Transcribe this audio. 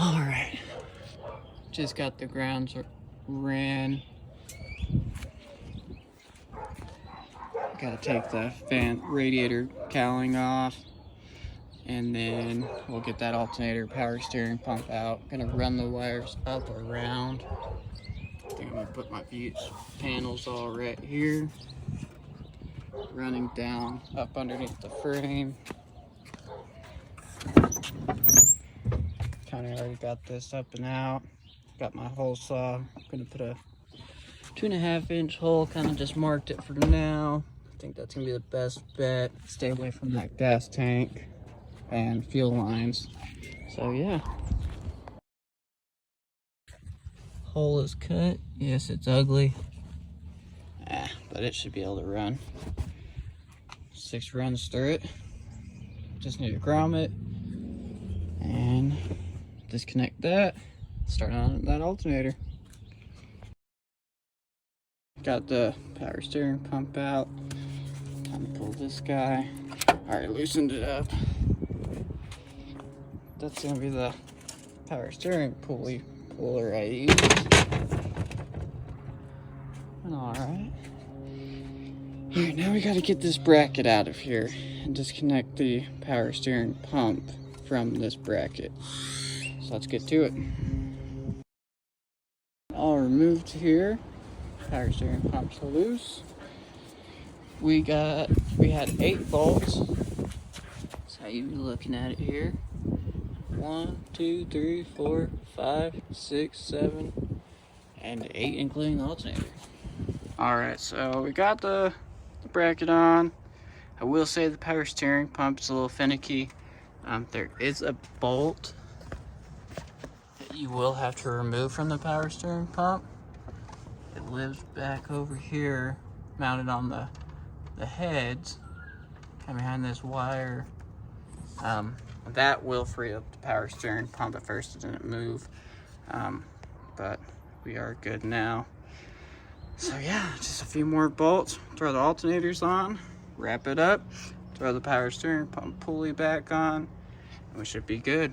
All right, just got the grounds ran. Gotta take the fan radiator cowling off, and then we'll get that alternator power steering pump out. Gonna run the wires up around. I think I'm gonna put my fuse panels all right here, running down up underneath the frame. Kind of already got this up and out. Got my hole saw. I'm gonna put a 2.5-inch hole. Kind of just marked it for now. I think that's gonna be the best bet. Stay away from that gas tank and fuel lines. So yeah. Hole is cut. Yes, it's ugly. But it should be able to run. 6 runs through it. Just need to ground it and disconnect that. Start on that alternator. Got the power steering pump out. Time to pull this guy. Alright, loosened it up. That's gonna be the power steering puller I use. Alright. Alright, now we gotta get this bracket out of here and disconnect the power steering pump from this bracket. So let's get to it. All removed here. Power steering pump's loose. We had 8 bolts. That's how you're looking at it here. 1, 2, 3, 4, 5, 6, 7, and 8, including the alternator. Alright, so we got the bracket on. I will say the power steering pump is a little finicky. There is a bolt that you will have to remove from the power steering pump. It lives back over here, mounted on the heads, kind of behind this wire. That will free up the power steering pump. At first it didn't move, but we are good now. So yeah, just a few more bolts, throw the alternators on, wrap it up, throw the power steering pump pulley back on, and we should be good.